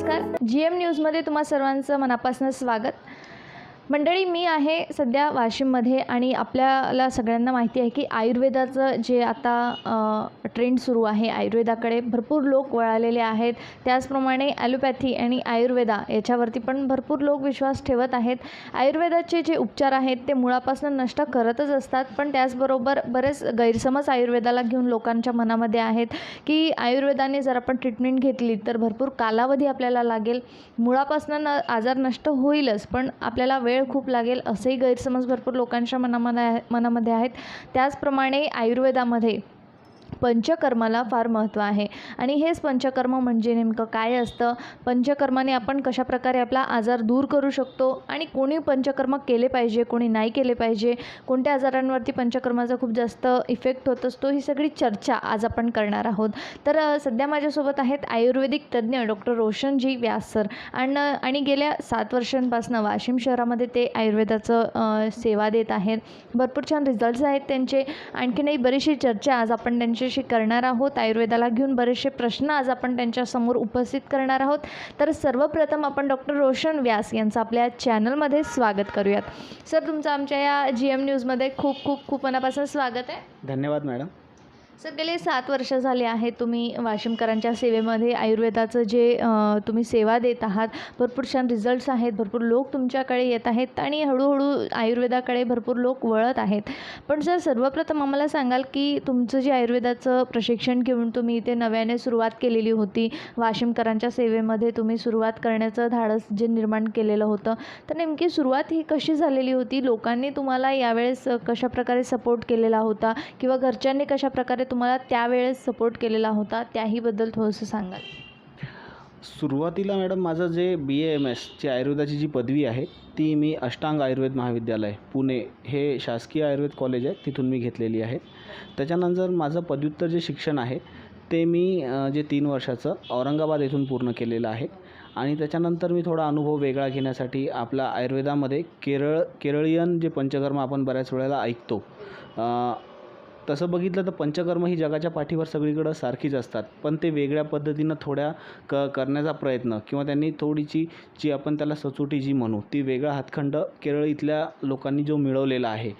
नमस्कार. GM न्यूजमध्ये तुम्हा सर्वांचं मनापासून स्वागत. मंडळी, मी आहे सध्या वाशिममध्ये आणि आपल्याला सगळ्यांना माहिती आहे की आयुर्वेदाचं जे आता ट्रेंड सुरू आहे, आयुर्वेदाकडे भरपूर लोक वळालेले आहेत. त्याचप्रमाणे ॲलोपॅथी आणि आयुर्वेदा याच्यावरती पण भरपूर लोक विश्वास ठेवत आहेत. आयुर्वेदाचे जे उपचार आहेत ते मुळापासून नष्ट करतच असतात, पण त्याचबरोबर बरेच गैरसमज आयुर्वेदाला घेऊन लोकांच्या मनामध्ये आहेत की आयुर्वेदाने जर आपण ट्रीटमेंट घेतली तर भरपूर कालावधी आपल्याला लागेल, मुळापासून आजार नष्ट होईलच, पण आपल्याला वेळ खूप लागेल, असेही गैरसमज भरपूर लोकांच्या मनामध्ये आहेत. त्याचप्रमाणे आयुर्वेदामध्ये पंचकर्माला फार महत्त्व आहे आणि हेच पंचकर्म म्हणजे नेमकं काय असतं, पंचकर्माने आपण कशाप्रकारे आपला आजार दूर करू शकतो आणि कोणी पंचकर्म केले पाहिजे, कोणी नाही केले पाहिजे, कोणत्या आजारांवरती पंचकर्माचा खूप जास्त इफेक्ट होत असतो, ही सगळी चर्चा आज आपण करणार आहोत. तर सध्या माझ्यासोबत आहेत आयुर्वेदिक तज्ज्ञ डॉक्टर रोशनजी व्यास सर आणि गेल्या 7 वर्षांपासून वाशिम शहरामध्ये ते आयुर्वेदाचं सेवा देत आहेत. भरपूर छान रिझल्ट्स आहेत त्यांचे. आणखीनही बरीचशी चर्चा आज आपण त्यांच्याशी करणार आहोत. आयुर्वेदाला घेऊन बरेचसे प्रश्न आज आपण त्यांच्यासमोर उपस्थित करणार आहोत. तर सर्वप्रथम आपण डॉक्टर रोशन व्यास यांचं आपल्या चॅनलमध्ये स्वागत करूयात. सर, तुमचं आमच्या या GM न्यूजमध्ये खूप खूप खूप मनापासून स्वागत आहे. धन्यवाद मॅडम. सर, गेले 7 वर्ष झाले आहेत तुम्ही वाशिमकरांच्या सेवेमध्ये आयुर्वेदाचं जे तुम्ही सेवा देत आहात. भरपूर छान रिझल्ट्स आहेत, भरपूर लोक तुमच्याकडे येत आहेत आणि हळूहळू आयुर्वेदाकडे भरपूर लोक वळत आहेत. पण सर, सर्वप्रथम आम्हाला सांगाल की तुमचं जे आयुर्वेदाचं प्रशिक्षण घेऊन तुम्ही इथे नव्याने सुरुवात केलेली होती, वाशिमकरांच्या सेवेमध्ये तुम्ही सुरुवात करण्याचं धाडस जे निर्माण केलेलं होतं, तर नेमकी सुरुवात ही कशी झालेली होती? लोकांनी तुम्हाला यावेळेस कशाप्रकारे सपोर्ट केलेला होता किंवा घरच्यांनी कशाप्रकारे तुम्हाला त्यावेळेस सपोर्ट केलेला होता, त्याहीबद्दल थोडंसं सांगाल? सुरुवातीला मॅडम माझं जे BAMS ची आयुर्वेदाची जी पदवी आहे ती मी अष्टांग आयुर्वेद महाविद्यालय पुणे हे शासकीय आयुर्वेद कॉलेज आहे, तिथून मी घेतलेली आहे. त्याच्यानंतर माझं पदव्युत्तर जे शिक्षण आहे ते मी जे 3 वर्षाचं औरंगाबाद येथून पूर्ण केलेलं आहे. आणि त्याच्यानंतर मी थोडा अनुभव वेगळा घेण्यासाठी आपला आयुर्वेदामध्ये केरळीयन जे पंचकर्म आपण बऱ्याच वेळेला ऐकतो, तसं बघितलं तर पंचकर्म ही जगाच्या पाठीवर सगळीकडं सारखीच असतात, पण ते वेगळ्या पद्धतीनं थोड्या करण्याचा प्रयत्न किंवा त्यांनी थोडीची जी आपण त्याला सचोटी जी म्हणू ती वेगळा हातखंड केरळ इथल्या लोकांनी जो मिळवलेला आहे,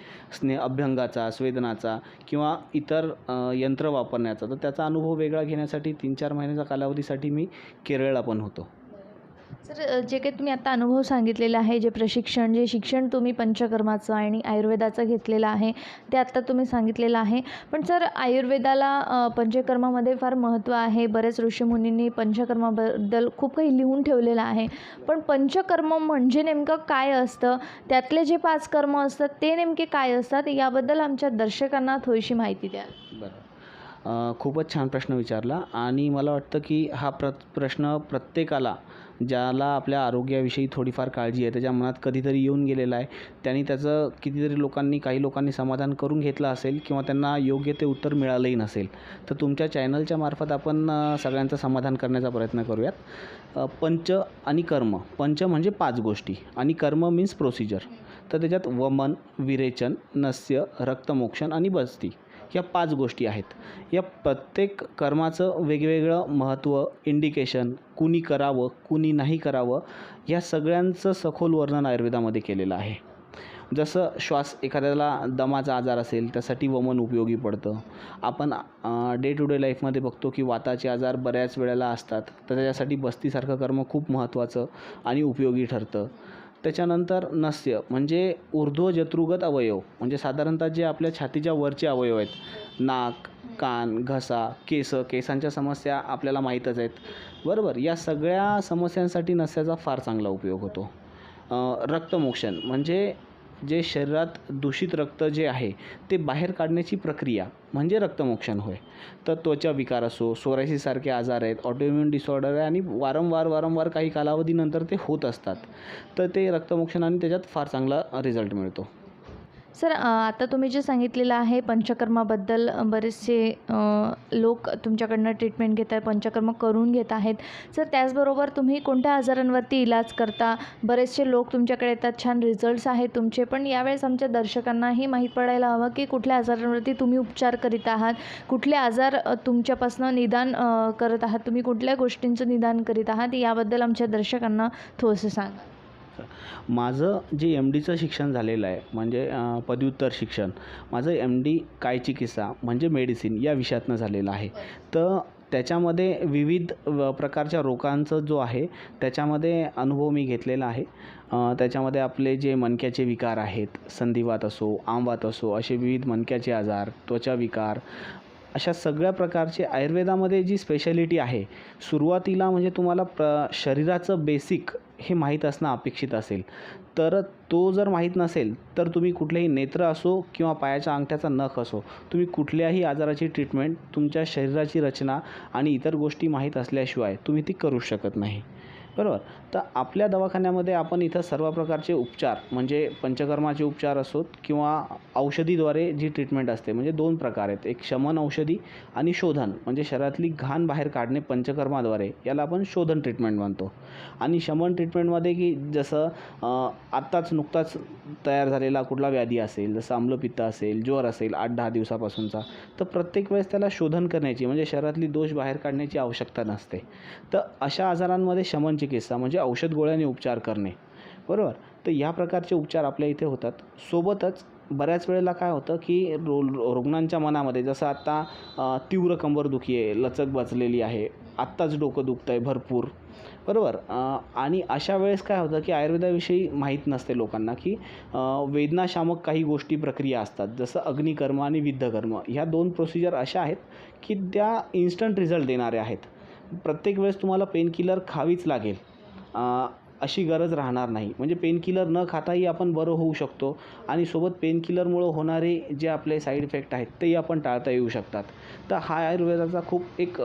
अभ्यंगाचा, स्वेदनाचा किंवा इतर यंत्र वापरण्याचा, तर त्याचा अनुभव वेगळा घेण्यासाठी 3-4 महिन्याच्या कालावधीसाठी मी केरळला पण होतो. सर, जे काही तुम्ही आता अनुभव सांगितलेला आहे, जे शिक्षण तुम्ही पंचकर्माचं आणि आयुर्वेदाचं घेतलेलं आहे ते आत्ता तुम्ही सांगितलेलं आहे. पण सर, आयुर्वेदाला पंचकर्मामध्ये फार महत्त्व आहे. बरेच ऋषीमुनींनी पंचकर्माबद्दल खूप काही लिहून ठेवलेलं आहे. पण पंचकर्म म्हणजे नेमकं काय असतं? त्यातले जे 5 कर्म असतात ते नेमके काय असतात? याबद्दल आमच्या दर्शकांना थोडीशी माहिती द्या. बरं, खूपच छान प्रश्न विचारला आणि मला वाटतं की हा प्रश्न प्रत्येकाला ज्याला आपल्या आरोग्याविषयी थोडीफार काळजी आहे त्याच्या मनात कधीतरी येऊन गेलेला आहे. त्यांनी त्याचं कितीतरी काही लोकांनी समाधान करून घेतलं असेल किंवा त्यांना योग्य ते उत्तर मिळालंही नसेल. तर तुमच्या चॅनलच्या मार्फत आपण सगळ्यांचं समाधान करण्याचा प्रयत्न करूयात. पंच आणि कर्म. पंच म्हणजे 5 गोष्टी आणि कर्म मीन्स प्रोसिजर. तर त्याच्यात वमन, विरेचन, नस्य, रक्तमोक्षण आणि बस्ती या 5 गोष्टी आहेत. या प्रत्येक कर्माचं वेगवेगळं महत्त्व, इंडिकेशन, कुणी करावं कुणी नाही करावं, या सगळ्यांचं सखोल वर्णन आयुर्वेदामध्ये केलेलं आहे. जसं एखाद्याला दमाचा आजार असेल त्यासाठी वमन उपयोगी पडतं. आपण डे टू डे लाईफमध्ये बघतो की वाताचे आजार बऱ्याच वेळेला असतात, तर त्याच्यासाठी बस्तीसारखं कर्म खूप महत्त्वाचं आणि उपयोगी ठरतं. त्याच्यानंतर नस्य म्हणजे ऊर्ध्वजत्रुगत अवयव, म्हणजे साधारणतः जे आपल्या छातीच्या वरचे अवयव आहेत, नाक, कान, घसा, केसांच्या समस्या आपल्याला माहीतच आहेत, बरोबर. या सगळ्या समस्यांसाठी नस्याचा फार चांगला उपयोग होतो. रक्तमोक्षण म्हणजे जे शरीरात दूषित रक्त जे आहे ते बाहेर काढण्याची प्रक्रिया म्हणजे रक्तमोक्षण होय. तर त्वचा विकार असो, सोरायसिससारखे आजार आहेत, ऑटोइम्युन डिसऑर्डर आहे आणि वारंवार काही कालावधीनंतर ते होत असतात, तर ते रक्तमोक्षण आणि त्याच्यात फार चांगला रिझल्ट मिळतो. सर आता तुम्ही जे सांगितलेलं आहे पंचकर्माबद्दल बरेचसे लोक तुमच्याकडनं ट्रीटमेंट घेत आहेत, पंचकर्म करून घेत आहेत. सर त्याचबरोबर तुम्ही कोणत्या आजारांवरती इलाज करता? बरेचसे लोक तुमच्याकडे येतात, छान रिझल्ट्स आहेत तुमचे. पण यावेळेस आमच्या दर्शकांनाही माहीत पडायला हवं की कुठल्या आजारांवरती तुम्ही उपचार करीत आहात, कुठले आजार तुमच्यापासून निदान करत आहात, तुम्ही कुठल्या गोष्टींचं निदान करीत आहात, याबद्दल आमच्या दर्शकांना थोडंसं सांगा. माझं जे MDचं शिक्षण झालेलं आहे म्हणजे पदव्युत्तर शिक्षण माझं MD काय चिकित्सा म्हणजे मेडिसिन या विषयातनं झालेलं आहे. तर त्याच्यामध्ये विविध प्रकारच्या रोगांचं जो आहे त्याच्यामध्ये अनुभव मी घेतलेला आहे. त्याच्यामध्ये आपले जे मणक्याचे विकार आहेत, संधिवात असो, आमवात असो, असे विविध मणक्याचे आजार, त्वचा विकार, अशा सगळ्या प्रकारचे आयुर्वेदामध्ये जी स्पेशालिटी आहे, सुरुवातीला म्हणजे तुम्हाला शरीराचं बेसिक हे माहीत असणं अपेक्षित असेल. तर तो जर माहीत नसेल तर तुम्ही कुठलेही नेत्र असो किंवा पायाच्या अंगठ्याचा नख असो, तुम्ही कुठल्याही आजाराची ट्रीटमेंट तुमच्या शरीराची रचना आणि इतर गोष्टी माहीत असल्याशिवाय तुम्ही ती करू शकत नाही. बरोबर. तर आपल्या दवाखान्यामध्ये आपण इथं सर्व प्रकारचे उपचार म्हणजे पंचकर्माचे उपचार असोत किंवा औषधीद्वारे जी ट्रीटमेंट असते म्हणजे 2 प्रकार आहेत. एक शमन औषधी आणि शोधन म्हणजे शरीरातली घाण बाहेर काढणे पंचकर्माद्वारे, याला आपण शोधन ट्रीटमेंट म्हणतो. आणि शमन ट्रीटमेंटमध्ये की जसं आत्ताच नुकताच तयार झालेला कुठला व्याधी असेल, जसं आम्लपित्त असेल, ज्वर असेल 8-10 दिवसापासूनचा, तर प्रत्येक वेळेस त्याला शोधन करण्याची म्हणजे शरीरातली दोष बाहेर काढण्याची आवश्यकता नसते. तर अशा आजारांमध्ये शमन चिकित्सा म्हणजे औषध गोळ्याने उपचार करणे. बरोबर. तर या प्रकारचे उपचार आपल्या इथे होतात. सोबतच बऱ्याच वेळेला काय होतं की रुग्णांच्या मनामध्ये जसं आत्ता तीव्र कंबरदुखी आहे, लचक बसलेली आहे, आत्ताच डोकं दुखतं आहे भरपूर. बरोबर. आणि अशा वेळेस काय होतं की आयुर्वेदाविषयी माहीत नसते लोकांना की वेदनाशामक काही गोष्टी प्रक्रिया असतात, जसं अग्निकर्म आणि विद्धकर्म. ह्या 2 प्रोसिजर अशा आहेत की त्या इन्स्टंट रिझल्ट देणाऱ्या आहेत. प्रत्येक वेळेस तुम्हाला पेनकिलर खावीच लागेल अशी गरज राहणार नाही. म्हणजे पेनकिलर न खाताही आपण बरं होऊ शकतो आणि सोबत पेनकिलरमुळं होणारे जे आपले साईड इफेक्ट आहेत तेही आपण टाळता येऊ शकतात. तर हा आयुर्वेदाचा खूप एक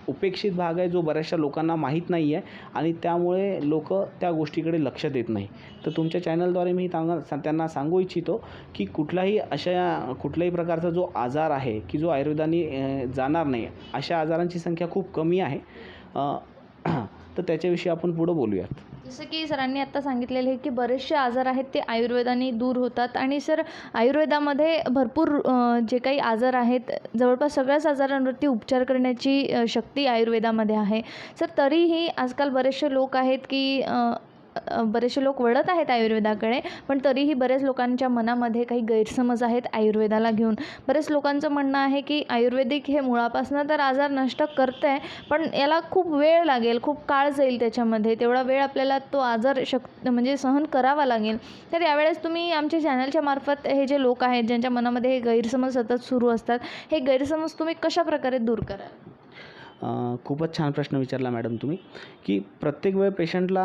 उपेक्षित भाग आहे जो बऱ्याचशा लोकांना माहीत नाही आहे आणि त्यामुळे लोक त्या गोष्टीकडे लक्ष देत नाही. तर तुमच्या चॅनलद्वारे मी त्यांना सांगू इच्छितो की कुठल्याही प्रकारचा जो आजार आहे की जो आयुर्वेदाने जाणार नाही, अशा आजारांची संख्या खूप कमी आहे. तर त्याच्याविषयी आपण पुढं बोलूयात. जसं की सरांनी आत्ता सांगितलेलं आहे की बरेचसे आजार आहेत ते आयुर्वेदाने दूर होतात. आणि सर आयुर्वेदामध्ये भरपूर जे काही आजार आहेत, जवळपास सगळ्याच आजारांवरती उपचार करण्याची शक्ती आयुर्वेदामध्ये आहे. सर तरीही आजकाल बरेचसे लोक आहेत की बरेचसे लोक वळत आहेत आयुर्वेदाकडे, पण तरीही बऱ्याच लोकांच्या मनामध्ये काही गैरसमज आहेत आयुर्वेदाला घेऊन. बरेच लोकांचं म्हणणं आहे की आयुर्वेदिक हे मुळापासून तर आजार नष्ट करतं आहे, पण याला खूप वेळ लागेल, खूप काळ जाईल त्याच्यामध्ये, तेवढा वेळ आपल्याला तो आजार म्हणजे सहन करावा लागेल. तर यावेळेस तुम्ही आमच्या चॅनलच्या मार्फत हे जे लोक आहेत ज्यांच्या मनामध्ये हे गैरसमज सतत सुरू असतात, हे गैरसमज तुम्ही कशाप्रकारे दूर कराल? खूपच छान प्रश्न विचारला मॅडम तुम्ही की प्रत्येक वेळ पेशंटला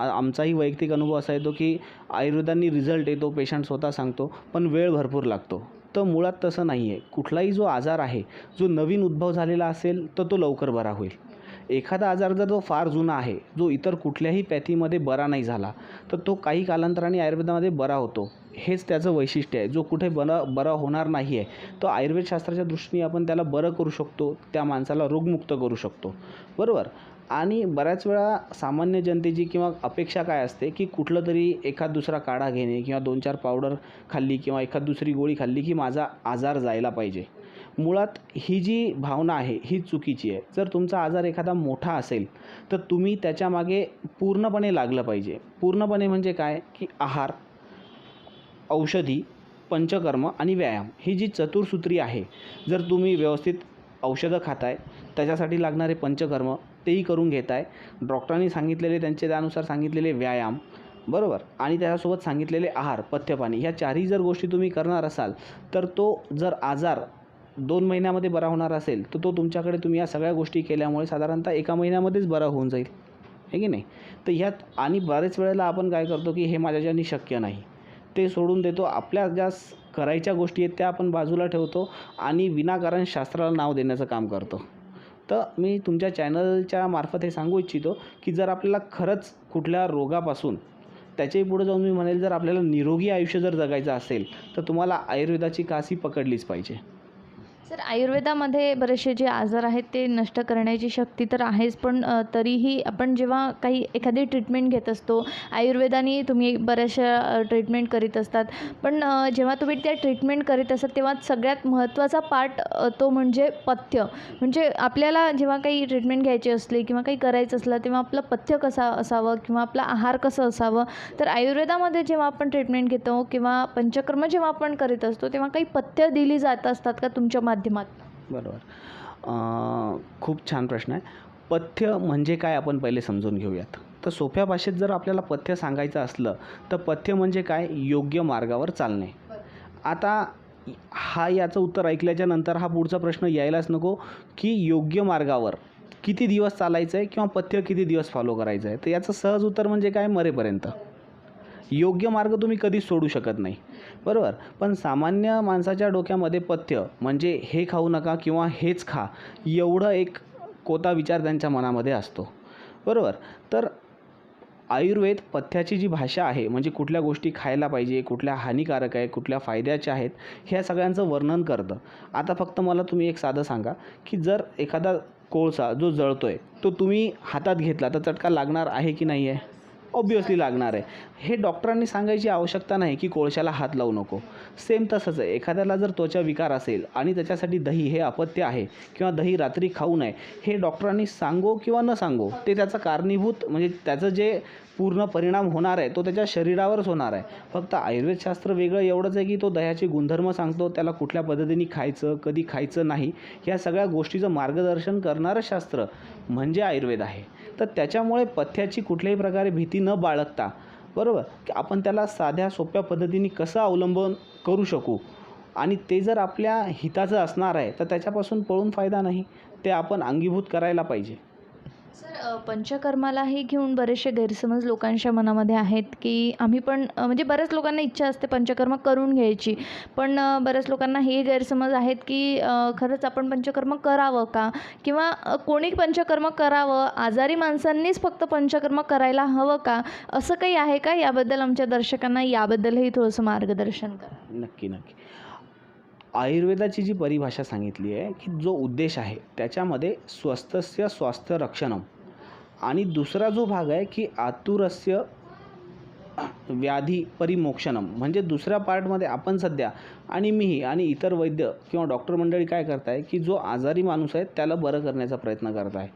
आमचाही वैयक्तिक अनुभव असा येतो की आयुर्वेदांनी रिझल्ट येतो, पेशंट स्वतः सांगतो, पण वेळ भरपूर लागतो. तर मुळात तसं नाही आहे. कुठलाही जो आजार आहे, जो नवीन उद्भव झालेला असेल तर तो लवकर बरा होईल. एखादा आजार जर जो फार जुना आहे, जो इतर कुठल्याही पॅथीमध्ये बरा नाही झाला, तर तो काही कालांतराने आयुर्वेदामध्ये बरा होतो. हेच त्याचं वैशिष्ट्य आहे. जो कुठे बरा होणार नाही आहे, तो आयुर्वेदशास्त्राच्या दृष्टीने आपण त्याला बरं करू शकतो, त्या माणसाला रोगमुक्त करू शकतो. बरोबर. आणि बऱ्याच वेळा सामान्य जनतेची किंवा अपेक्षा काय असते की कुठलं तरी एखाद दुसरा काढा घेणे किंवा 2-4 पावडर खाल्ली किंवा एखाद दुसरी गोळी खाल्ली की माझा आजार जायला पाहिजे. मुळात ही जी भावना आहे ही चुकीची आहे. जर तुमचा आजार एखादा मोठा असेल तर तुम्ही त्याच्यामागे पूर्णपणे लागलं पाहिजे. पूर्णपणे म्हणजे काय की आहार, औषधी, पंचकर्म आणि व्यायाम ही जी चतुर्सूत्री आहे, जर तुम्ही व्यवस्थित औषधं खाताय, त्याच्यासाठी लागणारे पंचकर्म तेही करून घेताय, डॉक्टरांनी सांगितलेले त्यानुसार सांगितलेले व्यायाम, बरोबर, आणि त्याच्यासोबत सांगितलेले आहार, पथ्यपाणी, ह्या 4ही जर गोष्टी तुम्ही करणार असाल तर तो जर आजार 2 महिन्यामध्ये बरा होणार असेल तर तो तुमच्याकडे तुम्ही या सगळ्या गोष्टी केल्यामुळे साधारणतः 1 महिन्यामध्येच बरा होऊन जाईल, आहे की नाही. तर ह्यात आणि बरेच वेळेला आपण काय करतो की हे माझ्याच्याने शक्य नाही, ते सोडून देतो. आपल्या ज्या करायच्या गोष्टी आहेत त्या आपण बाजूला ठेवतो आणि विनाकारण शास्त्राला नाव देण्याचं काम करतो. तर मी तुमच्या चॅनलच्या मार्फत हे सांगू इच्छितो की जर आपल्याला खरंच कुठल्या रोगापासून त्याच्याही पुढे जाऊन मी म्हणेल, जर आपल्याला निरोगी आयुष्य जर जगायचं असेल तर तुम्हाला आयुर्वेदाची कास ही पकडलीच पाहिजे. सर, आयुर्वेदामध्ये बरेचसे जे आजार आहेत ते नष्ट करण्याची शक्ती तर आहेच, पण तरीही आपण जेव्हा काही एखादी ट्रीटमेंट घेत असतो, आयुर्वेदाने तुम्ही बऱ्याचशा ट्रीटमेंट करीत असतात, पण जेव्हा तुम्ही त्या ट्रीटमेंट करीत असतात तेव्हा सगळ्यात महत्त्वाचा पार्ट तो म्हणजे पथ्य. म्हणजे आपल्याला जेव्हा काही ट्रीटमेंट घ्यायची असली किंवा काही करायचं असलं तेव्हा आपलं पथ्य कसं असावं किंवा आपला आहार कसं असावं. तर आयुर्वेदामध्ये जेव्हा आपण ट्रीटमेंट घेतो किंवा पंचकर्म जेव्हा आपण करीत असतो तेव्हा काही पथ्य दिली जात असतात का तुमच्या माध्यमात? बरोबर. खूप छान प्रश्न आहे. पथ्य म्हणजे काय आपण पहिले समजून घेऊयात. तर सोप्या भाषेत जर आपल्याला पथ्य सांगायचं असलं तर पथ्य म्हणजे काय, योग्य मार्गावर चालणे. आता याचं उत्तर ऐकल्याच्या नंतर हा पुढचा प्रश्न यायलाच नको की योग्य मार्गावर किती दिवस चालायचं आहे किंवा पथ्य किती दिवस फॉलो करायचं आहे. तर याचं सहज उत्तर म्हणजे काय, मरेपर्यंत. योग्य मार्ग तुम्ही कधीच सोडू शकत नाही, बरोबर. पण सामान्य माणसाच्या डोक्यामध्ये पथ्य म्हणजे हे खाऊ नका किंवा हेच खा, एवढं एक कोता विचार त्यांच्या मनामध्ये असतो, बरोबर. तर आयुर्वेद पथ्याची जी भाषा आहे, म्हणजे कुठल्या गोष्टी खायला पाहिजे, कुठल्या हानिकारक आहे, कुठल्या फायद्याच्या आहेत, ह्या सगळ्यांचं वर्णन करतं. आता फक्त मला तुम्ही एक साधं सांगा की जर एखादा कोळसा जो जळतोय तो तुम्ही हातात घेतला तर चटका लागणार आहे की नाही आहे? ऑब्व्हियसली लागणार आहे. हे डॉक्टरांनी सांगायची आवश्यकता नाही की कोळशाला हात लावू नको. सेम तसंच आहे, एखाद्याला जर त्वचा विकार असेल आणि त्याच्यासाठी दही हे अपथ्य आहे किंवा दही रात्री खाऊ नये, हे डॉक्टरांनी सांगो किंवा न सांगो, ते त्याचा कारणीभूत म्हणजे त्याचं जे पूर्ण परिणाम होणार आहे तो त्याच्या शरीरावरच होणार आहे. फक्त आयुर्वेदशास्त्र वेगळं एवढंच आहे की तो दह्याचे गुणधर्म सांगतो, त्याला कुठल्या पद्धतीने खायचं, कधी खायचं नाही, या सगळ्या गोष्टीचं मार्गदर्शन करणारं शास्त्र म्हणजे आयुर्वेद आहे. तर त्याच्यामुळे पथ्याची कुठल्याही प्रकारे भीती न बाळगता, बरोबर, की आपण त्याला साध्या सोप्या पद्धतीने कसं अवलंबन करू शकू आणि ते जर आपल्या हिताचं असणार आहे तर त्याच्यापासून पळून फायदा नाही, ते आपण अंगीभूत करायला पाहिजे. सर, पंचकर्मालाही घेऊन बरेचसे गैरसमज लोकांच्या मनामध्ये आहेत की आम्ही पण म्हणजे बऱ्याच लोकांना इच्छा असते पंचकर्म करून घ्यायची, पण बऱ्याच लोकांना हे गैरसमज आहेत की खरंच आपण पंचकर्म करावं का, किंवा कोणी पंचकर्म करावं, आजारी माणसांनीच फक्त पंचकर्म करायला हवं का, असं काही आहे का? याबद्दल आमच्या दर्शकांना याबद्दलही थोडंसं मार्गदर्शन करा. नक्की नक्की. आयुर्वेदाची जी परिभाषा सांगितली आहे की जो उद्देश आहे त्याच्यामध्ये स्वस्थस्य स्वास्थ्य रक्षणम आणि दुसरा जो भाग आहे की आतुरस्य व्याधी परिमोक्षणम, म्हणजे दुसऱ्या पार्टमध्ये आपण सध्या आणि मीही आणि इतर वैद्य किंवा डॉक्टर मंडळी काय करत आहे की जो आजारी माणूस आहे त्याला बरं करण्याचा प्रयत्न करत आहे.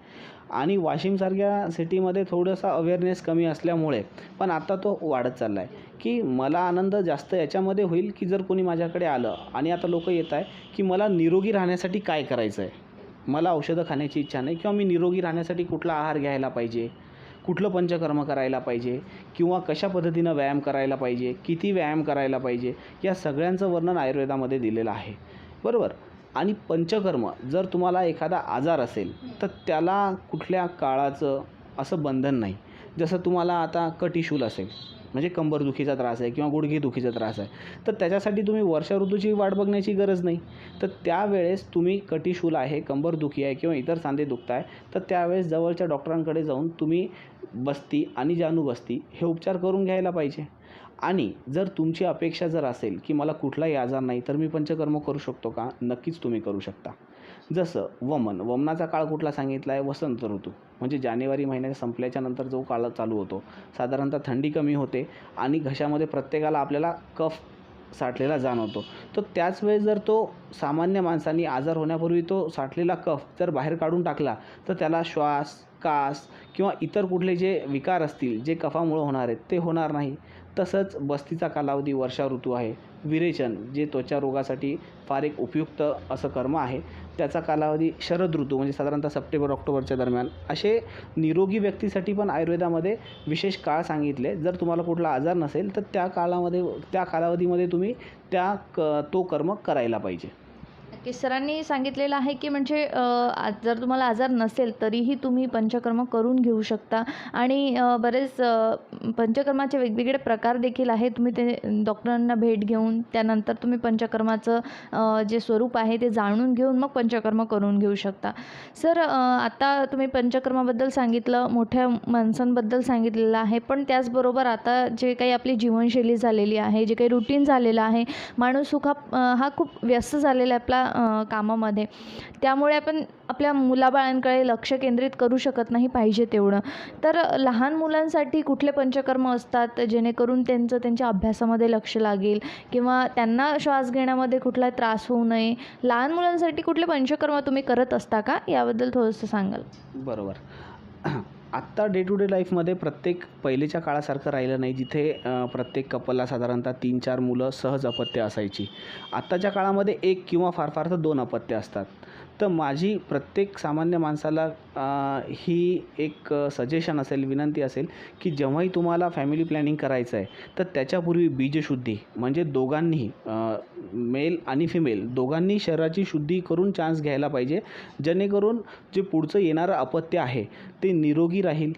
आणि वाशिमसारख्या सिटीमध्ये थोडंसं अवेअरनेस कमी असल्यामुळे पण आता तो वाढत चालला आहे की मला आनंद जास्त याच्यामध्ये होईल की जर कोणी माझ्याकडे आलं आणि आता लोक येत आहे की मला निरोगी राहण्यासाठी काय करायचं आहे, मला औषधं खाण्याची इच्छा नाही किंवा मी निरोगी राहण्यासाठी कुठला आहार घ्यायला पाहिजे, कुठलं पंचकर्म करायला पाहिजे किंवा कशा पद्धतीनं व्यायाम करायला पाहिजे, किती व्यायाम करायला पाहिजे, या सगळ्यांचं वर्णन आयुर्वेदामध्ये दिलेलं आहे, बरोबर. आणि पंचकर्म जर तुम्हाला एखादा आजार असेल तर त्याला कुठल्या काळाचं असं बंधन नाही. जसं तुम्हाला आता कटिशूल असेल म्हणजे कंबरदुखीचा त्रास आहे किंवा गुडघेदुखीचा त्रास आहे, तर त्याच्यासाठी तुम्ही वर्षा ऋतूची वाट बघण्याची गरज नाही. तर त्यावेळेस तुम्ही कटिशूल आहे, कंबरदुखी आहे किंवा इतर सांधे दुखत आहे तर त्यावेळेस जवळच्या डॉक्टरांकडे जाऊन तुम्ही बस्ती आणि जानुबस्ती हे उपचार करून घ्यायला पाहिजे. आणि जर तुमची अपेक्षा जर असेल की मला कुठलाही आजार नाही तर मी पंचकर्म करू शकतो का, नक्कीच तुम्ही करू शकता. जसं वमनाचा काळ कुठला सांगितला आहे, वसंत ऋतू, म्हणजे जानेवारी महिन्यात संपल्याच्या नंतर जो काळ चालू होतो, साधारणतः थंडी कमी होते आणि घशामध्ये प्रत्येकाला आपल्याला कफ साठलेला जाणवतो. तर त्याच वेळेस जर तो सामान्य माणसांनी आजार होण्यापूर्वी तो साठलेला कफ जर बाहेर काढून टाकला तर त्याला श्वास, कास किंवा इतर कुठले जे विकार असतील जे कफामुळे होणार आहेत ते होणार नाही. तसंच बस्तीचा कालावधी वर्षा ऋतू आहे. विरेचन जे त्वचा रोगासाठी फार एक उपयुक्त असं कर्म आहे, त्याचा कालावधी शरद ऋतू म्हणजे साधारणतः सप्टेंबर ऑक्टोबरच्या दरम्यान. असे निरोगी व्यक्तीसाठी पण आयुर्वेदामध्ये विशेष काळ सांगितले. जर तुम्हाला कुठला आजार नसेल तर त्या कालावधीमध्ये तुम्ही तो कर्म करायला पाहिजे. की सरांनी सांगितलेलं आहे की म्हणजे जर तुम्हाला आजार नसेल तरीही तुम्ही पंचकर्म करून घेऊ शकता आणि बरेच पंचकर्माचे वेगवेगळे प्रकार देखील आहे. तुम्ही ते डॉक्टरांना भेट घेऊन त्यानंतर तुम्ही पंचकर्माचं जे स्वरूप आहे ते जाणून घेऊन मग पंचकर्म करून घेऊ शकता. सर आता तुम्ही पंचकर्माबद्दल सांगितलं, मोठ्या माणसांबद्दल सांगितलेलं आहे, पण त्याचबरोबर आता जे काही आपली जीवनशैली झालेली आहे, जे काही रुटीन झालेलं आहे, माणूस हा खूप व्यस्त झालेला आहे आपला कामामध्ये. त्यामुळे आपण आपल्या मुलाबाळांकडे लक्ष केंद्रित करू शकत नाही पाहिजे तेवढं. तर लहान मुलांसाठी कुठले पंचकर्म असतात जेणेकरून त्यांच्या अभ्यासामध्ये लक्ष लागेल किंवा त्यांना श्वास घेण्यामध्ये कुठला त्रास होऊ नये? लहान मुलांसाठी कुठले पंचकर्म तुम्ही करत असता का? याबद्दल थोडंसं सांगाल? बरोबर. आत्ता डे टू डे लाईफमध्ये पहिलेच्या काळासारखं राहिलं नाही, जिथे प्रत्येक कपलला साधारणतः 3-4 मुलं सहज अपत्य असायची. आत्ताच्या काळामध्ये 1 किंवा फार फार तर 2 अपत्य असतात. तर माझी प्रत्येक सामान्य माणसाला ही एक सजेशन असेल, विनंती असेल, की जेव्हाही तुम्हाला फॅमिली प्लॅनिंग करायचं आहे, तर त्याच्यापूर्वी बीजशुद्धी म्हणजे दोघांनीही मेल आणि फिमेल दोघांनी शरीराची शुद्धी करून चान्स घ्यायला पाहिजे. जेणेकरून जे पुढचं येणारं अपत्य आहे ते निरोगी राहील,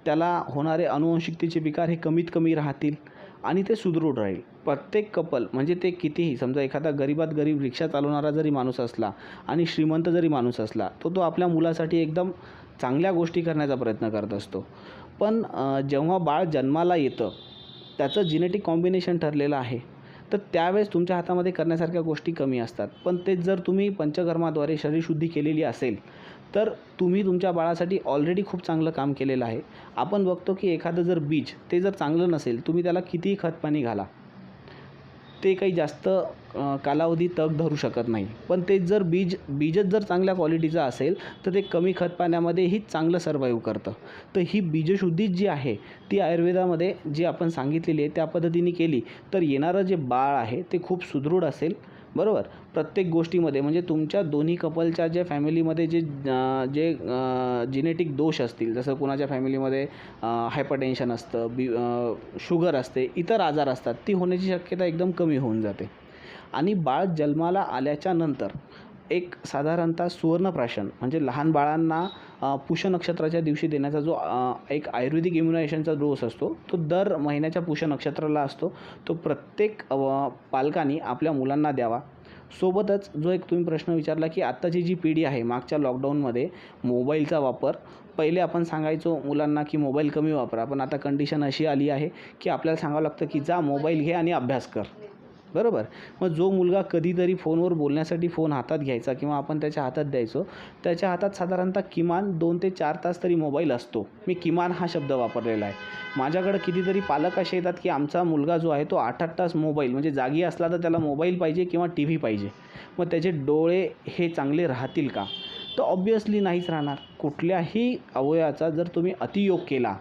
त्याला होणारे अनुवंशिकतेचे विकार हे कमीत कमी राहतील आणि ते सुदृढ राहील. प्रत्येक कपल म्हणजे ते कितीही, समजा एखादा गरीबात गरीब रिक्षा चालवणारा जरी माणूस असला आणि श्रीमंत जरी माणूस असला, तो आपल्या मुलासाठी एकदम चांगल्या गोष्टी करण्याचा प्रयत्न करत असतो. पण जेव्हा बाळ जन्माला येतं, त्याचं जेनेटिक कॉम्बिनेशन ठरलेलं आहे, तर त्यावेळेस तुमच्या हातामध्ये करण्यासारख्या गोष्टी कमी असतात. पण तेच जर तुम्ही पंचकर्माद्वारे शरीरशुद्धी केलेली असेल, तर तुम्ही तुमच्या बाळासाठी ऑलरेडी खूप चांगलं काम केलेलं आहे. आपण बघतो की एखादं जर बीज ते जर चांगलं नसेल, तुम्ही त्याला कितीही खतपाणी घाला, ते काही जास्त कालावधी तग धरू शकत नाही. पण तेच जर बीजच जर चांगल्या क्वालिटीचं असेल, तर ते कमी खतपाण्यामध्येही चांगलं सर्वाईव्ह करतं. तर ही बीजशुद्धी जी आहे ती आयुर्वेदामध्ये जी आपण सांगितलेली आहे त्या पद्धतीने केली, तर येणारं जे बाळ आहे ते खूप सुदृढ असेल. बरोबर. प्रत्येक गोष्टीमध्ये म्हणजे तुमच्या दोन्ही कपलच्या ज्या फॅमिलीमध्ये जे जेनेटिक दोष असतील, जसं कुणाच्या फॅमिलीमध्ये हायपरटेन्शन असतं, शुगर असते, इतर आजार असतात, ती होण्याची शक्यता एकदम कमी होऊन जाते. आणि बाळ जन्माला आल्याच्या नंतर एक साधारणतः सुवर्णप्राशन म्हणजे लहान बाळांना पुष्य नक्षत्राच्या दिवशी देण्याचा जो एक आयुर्वेदिक इम्युनायझेशनचा डोस असतो, तो दर महिन्याच्या पुष्य नक्षत्राला असतो. तो प्रत्येक पालकांनी आपल्या मुलांना द्यावा. सोबतच जो एक तुम्ही प्रश्न विचारला की आत्ताची जी पिढी आहे, मागच्या लॉकडाऊनमध्ये मोबाईलचा वापर, पहिले आपण सांगायचो मुलांना की मोबाईल कमी वापरा, पण आता कंडिशन अशी आली आहे की आपल्याला सांगावं लागतं की जा मोबाईल घे आणि अभ्यास कर. बरोबर. मग जो मुलगा कधीतरी फोनवर बोलण्यासाठी फोन हातात घ्यायचा किंवा आपण त्याच्या हातात द्यायचो, त्याच्या हातात साधारणतः किमान 2 ते 4 तास तरी मोबाईल असतो. मी किमान हा शब्द वापरलेला आहे. माझ्याकडे कितीतरी पालक असे येतात की आमचा मुलगा जो आहे तो 8-8 तास मोबाईल, म्हणजे जागी असला तर त्याला मोबाईल पाहिजे किंवा टी व्ही पाहिजे. मग त्याचे डोळे हे चांगले राहतील का? तर ऑब्व्हियसली नाहीच राहणार. कुठल्याही अवयवाचा जर तुम्ही अतियोग केला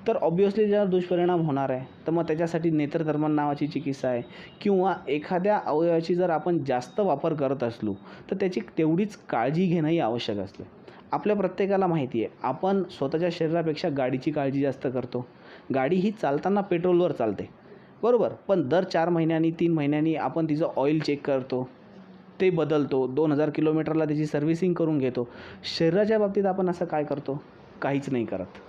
तर ऑब्व्हियसली त्याचा दुष्परिणाम होणार आहे. तर मग त्याच्यासाठी नेत्रधर्मण नावाची चिकित्सा आहे. किंवा एखाद्या अवयवाची जर आपण जास्त वापर करत असलो तर त्याची तेवढीच काळजी घेणंही आवश्यक असतं. आपल्या प्रत्येकाला माहिती आहे, आपण स्वतःच्या शरीरापेक्षा गाडीची काळजी जास्त करतो. गाडी ही चालताना पेट्रोलवर चालते, बरोबर. पण दर 4 महिन्यांनी 3 महिन्यांनी आपण तिचं ऑइल चेक करतो, ते बदलतो, 2000 किलोमीटरला त्याची सर्व्हिसिंग करून घेतो. शरीराच्या बाबतीत आपण असं काय करतो? काहीच नाही करत,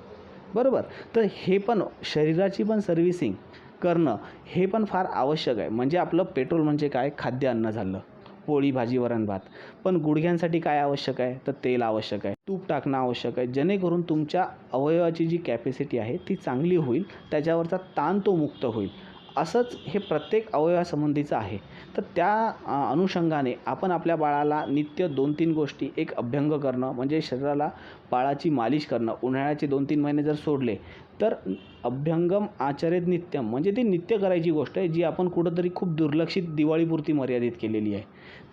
बरोबर. तर हे पण शरीराची पण सर्व्हिसिंग करणं हे पण फार आवश्यक आहे. म्हणजे आपलं पेट्रोल म्हणजे काय? खाद्य अन्न झालं, पोळी भाजी वरण भात. पण गुडघ्यांसाठी काय आवश्यक आहे? तर तेल आवश्यक आहे, तूप टाकणं आवश्यक आहे, जेणेकरून तुमच्या अवयवाची जी कॅपॅसिटी आहे ती चांगली होईल, त्याच्यावरचा ताण तो मुक्त होईल. असंच हे प्रत्येक अवयवासंबंधीचं आहे. तर त्या अनुषंगाने आपण आपल्या बाळाला नित्य 2-3 गोष्टी, एक अभ्यंग करणं म्हणजे शरीराला बाळाची मालिश करणं. उन्हाळ्याचे 2-3 महिने जर सोडले तर अभ्यंगम आचरेत नित्यम म्हणजे ती नित्य करायची गोष्ट आहे, जी आपण कुठंतरी खूप दुर्लक्षित दिवाळीपुरती मर्यादित केलेली आहे.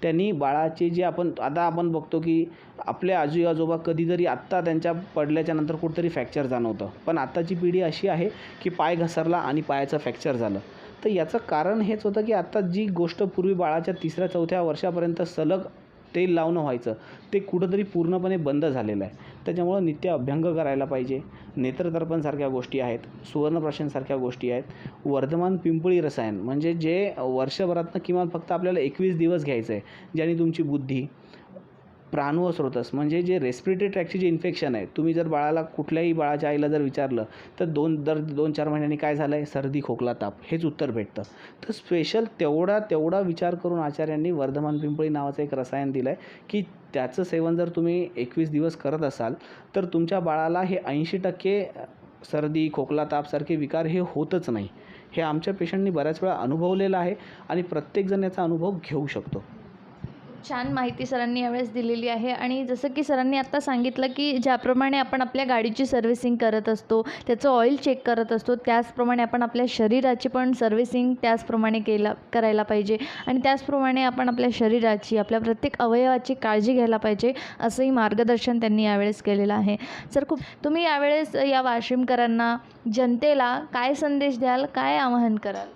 त्यांनी बाळाचे जे आपण बघतो की आपले आजी आजोबा कधीतरी आत्ता त्यांच्या पडल्याच्या नंतर कुठंतरी फ्रॅक्चर जाणवतं. पण आत्ताची पिढी अशी आहे की पाय घसरला आणि पायाचं फ्रॅक्चर झालं. तर याचं कारण हेच होतं की आत्ता जी गोष्ट पूर्वी बाळाच्या 3ऱ्या-4थ्या वर्षापर्यंत सलग तेल लावणं व्हायचं ते कुठंतरी पूर्णपणे बंद झालेलं आहे. त्याच्यामुळं नित्य अभ्यंग करायला पाहिजे. नेत्रदर्पणसारख्या गोष्टी आहेत, सुवर्णप्राशनसारख्या गोष्टी आहेत, वर्धमान पिंपळी रसायन म्हणजे जे वर्षभरातनं किमान फक्त आपल्याला 21 दिवस घ्यायचं आहे, ज्याने तुमची बुद्धी, प्राणव स्रोतस म्हणजे जे रेस्पिरेटरी ट्रॅकचे जे इन्फेक्शन आहे, तुम्ही जर बाळाला कुठल्याही बाळाच्या आईला जर विचारलं तर 2-4 महिन्यांनी काय झालं आहे, सर्दी खोकला ताप हेच उत्तर भेटतं. तर स्पेशल तेवढा विचार करून आचार्यांनी वर्धमान पिंपळी नावाचं एक रसायन दिलं आहे की त्याचं सेवन जर तुम्ही 21 दिवस करत असाल तर तुमच्या बाळाला हे 80% सर्दी खोकला तापसारखे विकार हे होतच नाही. हे आमच्या पेशंटनी बऱ्याच वेळा अनुभवलेलं आहे आणि प्रत्येकजण याचा अनुभव घेऊ शकतो. छान माहिती सरांनी यावेळेस दिलेली आहे. आणि जसं की सरांनी आत्ता सांगितलं की ज्याप्रमाणे आपण आपल्या गाडीची सर्व्हिसिंग करत असतो, त्याचं ऑइल चेक करत असतो, त्याचप्रमाणे आपण आपल्या शरीराची पण सर्व्हिसिंग त्याचप्रमाणे करायला पाहिजे आणि त्याचप्रमाणे आपण आपल्या शरीराची, आपल्या प्रत्येक अवयवाची काळजी घ्यायला पाहिजे, असंही मार्गदर्शन त्यांनी यावेळेस केलेलं आहे. सर, तुम्ही यावेळेस या वाशिमकरांना, जनतेला काय संदेश द्याल, काय आवाहन कराल?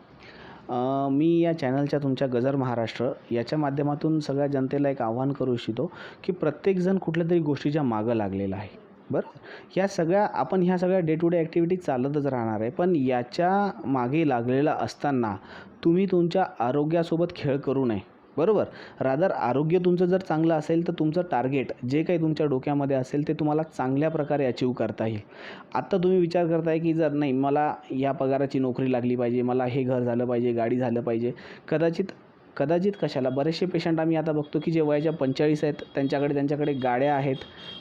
मी या चॅनलच्या तुमच्या गजर महाराष्ट्र याच्या माध्यमातून सगळ्या जनतेला एक आव्हान करू इच्छितो की प्रत्येकजण कुठल्या तरी गोष्टीच्या मागं लागलेला आहे. बरं, ह्या सगळ्या डे टू डे ॲक्टिव्हिटीज चालतच राहणार आहे, पण याच्या मागे लागलेला असताना तुम्ही तुमच्या आरोग्यासोबत खेळ करू नये. बरोबर, रादर आरोग्य तुमचं जर चांगलं असेल तर तुमचं टार्गेट जे काही तुमच्या डोक्यामध्ये असेल ते तुम्हाला चांगल्या प्रकारे अचीव करता येईल. आत्ता तुम्ही विचार करताय की जर नाही मला या पगाराची नोकरी लागली पाहिजे, मला हे घर झालं पाहिजे, गाडी झालं पाहिजे. कदाचित कशाला बरेचसे पेशंट आम्ही आता बघतो की जे वयाच्या 45 आहेत त्यांच्याकडे गाड्या आहेत,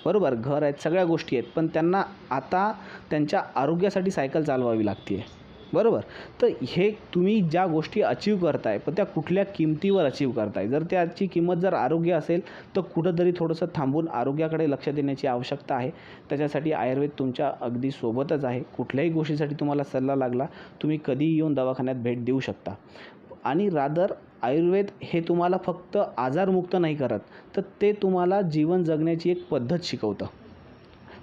बरोबर, घर आहेत, सगळ्या गोष्टी आहेत, पण त्यांना आता त्यांच्या आरोग्यासाठी सायकल चालवावी लागते आहे. बरोबर, तर हे तुम्ही ज्या गोष्टी अचीव करताय पण त्या कुठल्या किमतीवर अचीव करताय. जर त्याची किंमत जर आरोग्य असेल तर कुठंतरी थोडंसं थांबून आरोग्याकडे लक्ष देण्याची आवश्यकता आहे. त्याच्यासाठी आयुर्वेद तुमच्या अगदी सोबतच आहे. कुठल्याही गोष्टीसाठी तुम्हाला सल्ला लागला तुम्ही कधीही येऊन दवाखान्यात भेट देऊ शकता. आणि रादर आयुर्वेद हे तुम्हाला फक्त आजारमुक्त नाही करत, तर ते तुम्हाला जीवन जगण्याची एक पद्धत शिकवतं.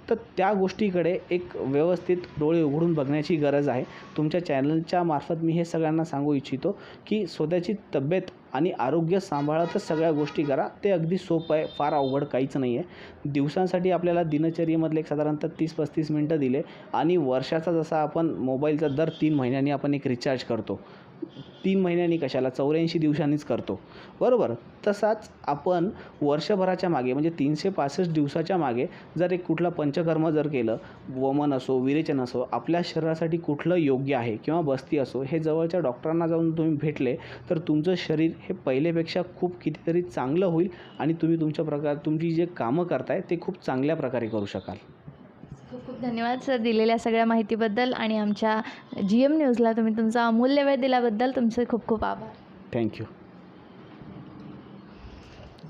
तर त्या गोष्टीकडे एक व्यवस्थित डोळे उघडून बघण्याची गरज आहे. तुमच्या चॅनलच्या मार्फत मी हे सगळ्यांना सांगू इच्छितो की स्वतःची तब्येत आणि आरोग्य सांभाळतच सगळ्या गोष्टी करा. ते अगदी सोपं आहे, फार अवघड काहीच नाही आहे. दिवसांसाठी आपल्याला दिनचर्येमधले एक साधारणतः 30-35 मिनटं दिले आणि वर्षाचा जसा आपण मोबाईलचा दर 3 महिन्यांनी आपण एक रिचार्ज करतो, 3 महिन्यांनी कशाला 84 दिवसांनीच करतो, बरोबर, तसाच आपण वर्षभराच्या मागे म्हणजे 365 दिवसाच्या मागे जर एक कुठला पंचकर्म जर केलं, वमन असो, विरेचन असो, आपल्या शरीरासाठी कुठलं योग्य आहे किंवा बस्ती असो, हे जवळच्या डॉक्टरांना जाऊन तुम्ही भेटले तर तुमचं शरीर हे पहिलेपेक्षा खूप कितीतरी चांगलं होईल आणि तुम्ही तुमची जे कामं करताय ते खूप चांगल्या प्रकारे करू शकाल. खूप खूप धन्यवाद सर दिलेल्या सगळ्या माहितीबद्दल आणि आमच्या GM न्यूजला तुम्ही तुमचा अमूल्य वेळ दिल्याबद्दल तुमचे खूप खूप आभार. थँक्यू.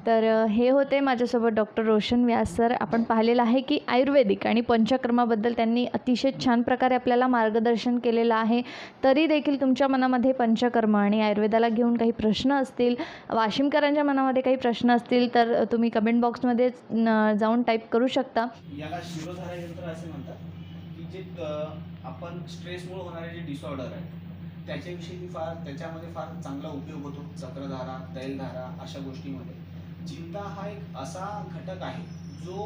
तर हे होते माझ्यासोबत डॉक्टर रोशन व्यास सर. आपण पाहिलेलं आहे की आयुर्वेदिक आणि पंचकर्माबद्दल त्यांनी अतिशय छान प्रकारे आपल्याला मार्गदर्शन केलेलं आहे. तरी देखील तुमच्या मनामध्ये पंचकर्म आणि आयुर्वेदाला घेऊन काही प्रश्न असतील, वाशिमकरांच्या मनामध्ये काही प्रश्न असतील तर तुम्ही कमेंट बॉक्समध्ये जाऊन टाईप करू शकता. याला शिरोधारा यंत्र असे म्हणतात की जे आपण स्ट्रेसमुळे होणारे जे डिसऑर्डर आहेत त्याच्याविषयी त्याच्यामध्ये फार चांगला उपयोग होतो. चक्रधारा, तैलधारा अशा गोष्टीमध्ये चिंता हा एक असा घटक आहे जो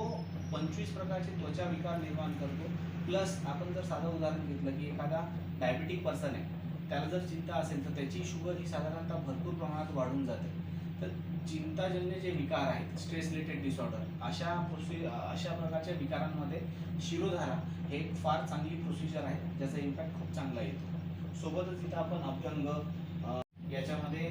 25 प्रकारचे त्वचा विकार निर्माण करतो. प्लस आपण जर साधं उदाहरण घेतलं की एखादा डायबिटिक पर्सन आहे, त्याला जर चिंता असेल तर त्याची शुगर ही साधारणतः भरपूर प्रमाणात वाढून जाते. तर चिंताजन्य जे विकार आहेत, स्ट्रेस रिलेटेड डिसऑर्डर, अशा प्रकारच्या विकारांमध्ये शिरोधारा हे एक फार चांगली प्रोसिजर आहे ज्याचा इम्पॅक्ट खूप चांगला येतो. सोबतच इथं आपण अभ्यंग याच्यामध्ये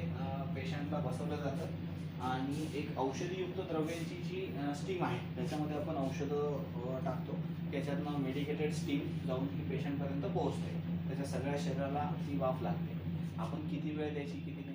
पेशंटला बसवलं जातं आणि एक औषधीयुक्त द्रव्यांची जी स्टीम आहे त्याच्यामध्ये आपण औषधं टाकतो. त्याच्यातनं मेडिकेटेड स्टीम जाऊन ही पेशंटपर्यंत पोहोचते. त्याच्या सगळ्या शरीराला ती वाफ लागते. आपण किती वेळ द्यायची, किती